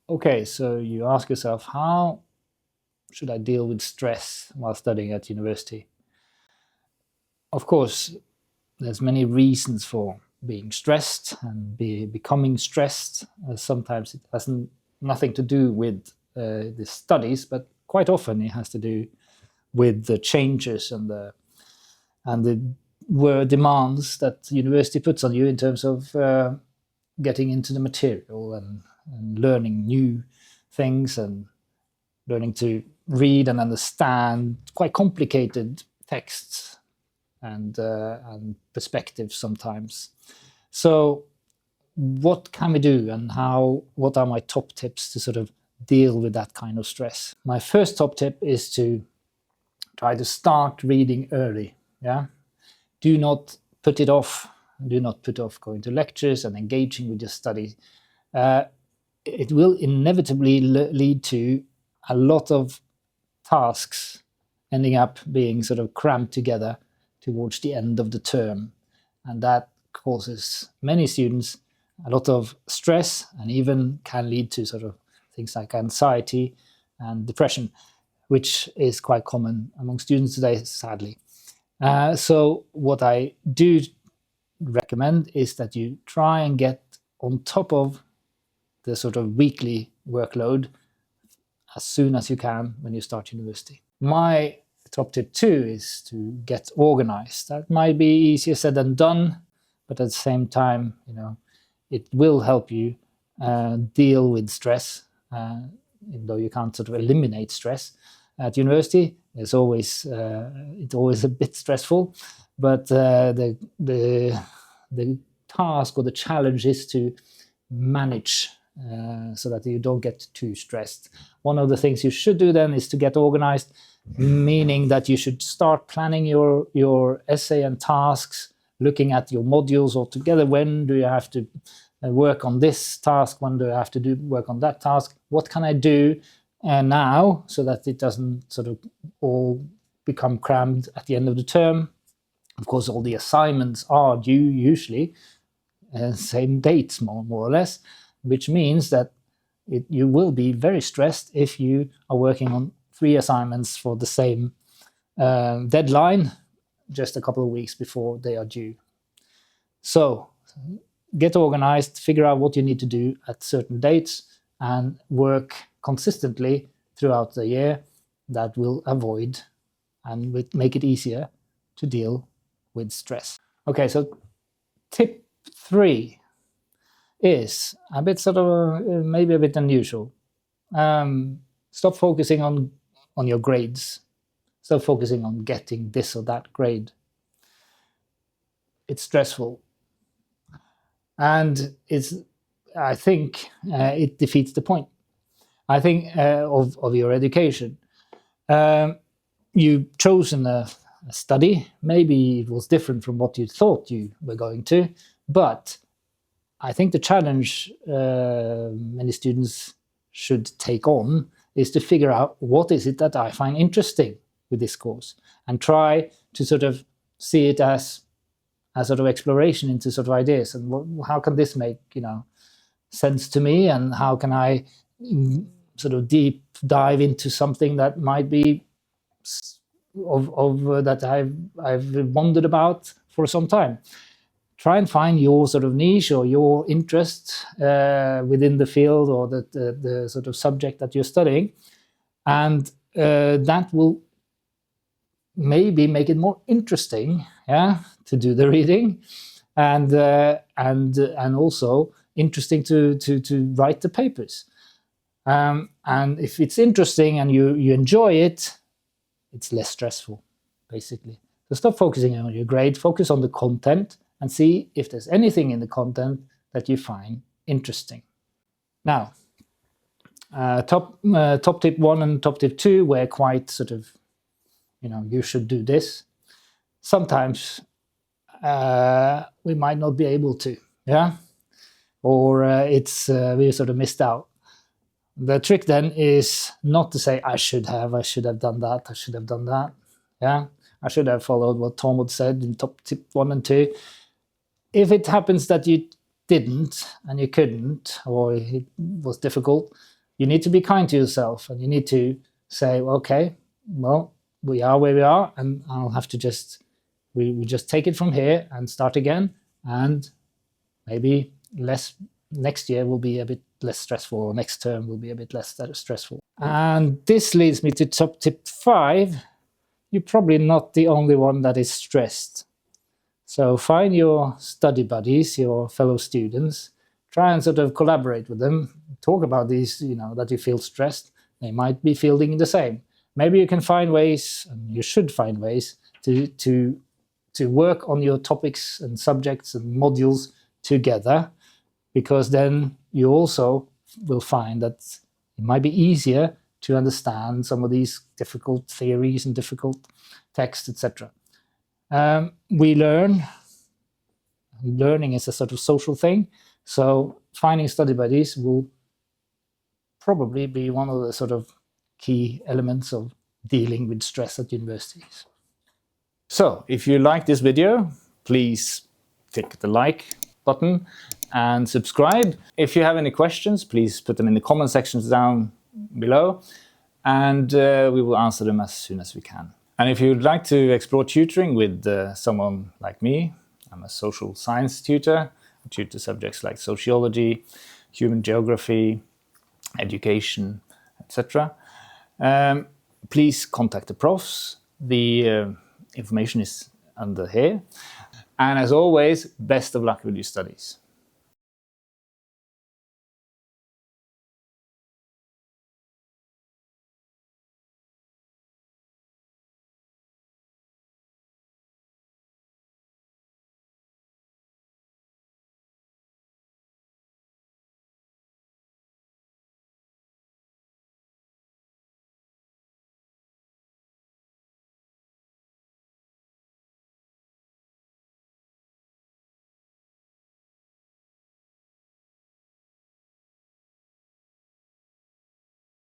Okay, so you ask yourself, how should I deal with stress while studying at university? Of course, there's many reasons for being stressed and becoming stressed. Sometimes it has nothing to do with the studies, but quite often it has to do with the changes and the demands that the university puts on you in terms of getting into the material and learning new things and learning to read and understand quite complicated texts and perspectives sometimes. So what can we do, and what are my top tips to sort of deal with that kind of stress? My first top tip is to try to start reading early. Yeah, do not put it off. Do not put off going to lectures and engaging with your study. It will inevitably lead to a lot of tasks ending up being sort of crammed together towards the end of the term. And that causes many students a lot of stress and even can lead to sort of things like anxiety and depression, which is quite common among students today, sadly. So what I do recommend is that you try and get on top of the sort of weekly workload as soon as you can when you start university. My top tip 2 is to get organized. That might be easier said than done, but at the same time, it will help you deal with stress, even though you can't sort of eliminate stress. At university, it's always a bit stressful, but the task or the challenge is to manage so that you don't get too stressed. One of the things you should do then is to get organized, meaning that you should start planning your essay and tasks, looking at your modules altogether. When do you have to work on this task? When do I have to work on that task? What can I do now so that it doesn't sort of all become crammed at the end of the term? Of course, all the assignments are due usually same dates, more or less, which means that you will be very stressed if you are working on 3 assignments for the same deadline just a couple of weeks before they are due. So get organized, figure out what you need to do at certain dates, and work consistently throughout the year. That will avoid and make it easier to deal with stress. Okay, so tip 3 is a bit sort of maybe a bit unusual. Stop focusing on your grades. Stop focusing on getting this or that grade. It's stressful, and I think it defeats the point. I think of your education. You've chosen a study. Maybe it was different from what you thought you were going to, but I think the challenge many students should take on is to figure out what is it that I find interesting with this course, and try to sort of see it as a sort of exploration into sort of ideas, and how can this make sense to me, and how can I sort of deep dive into something that might be that I've wondered about for some time. Try and find your sort of niche or your interest within the field or the sort of subject that you're studying, and that will maybe make it more interesting, to do the reading, and also interesting to write the papers. And if it's interesting and you enjoy it, it's less stressful, basically. So stop focusing on your grade, focus on the content, and see if there's anything in the content that you find interesting. Now, top tip 1 and top tip 2 were quite sort of, you should do this. Sometimes we might not be able to, or we sort of missed out. The trick then is not to say, I should have done that, I should have done that. I should have followed what Tormod said in top tip 1 and 2. If it happens that you didn't and you couldn't, or it was difficult, you need to be kind to yourself and you need to say, okay, well, we are where we are, and I'll have to just, we just take it from here and start again, and maybe next year will be a bit less stressful, or next term will be a bit less stressful. And this leads me to top tip 5. You're probably not the only one that is stressed. So find your study buddies, your fellow students, try and sort of collaborate with them, talk about these, that you feel stressed. They might be feeling the same. Maybe you can find ways, and you should find ways, to work on your topics and subjects and modules together, because then you also will find that it might be easier to understand some of these difficult theories and difficult texts, etc. We learn. Learning is a sort of social thing, so finding study buddies will probably be one of the sort of key elements of dealing with stress at universities. So if you like this video, please click the like button and subscribe. If you have any questions, please put them in the comment sections down below, and we will answer them as soon as we can. And if you'd like to explore tutoring with someone like me, I'm a social science tutor. I tutor subjects like sociology, human geography, education, etc. Please contact the Profs. The information is under here. And as always, best of luck with your studies.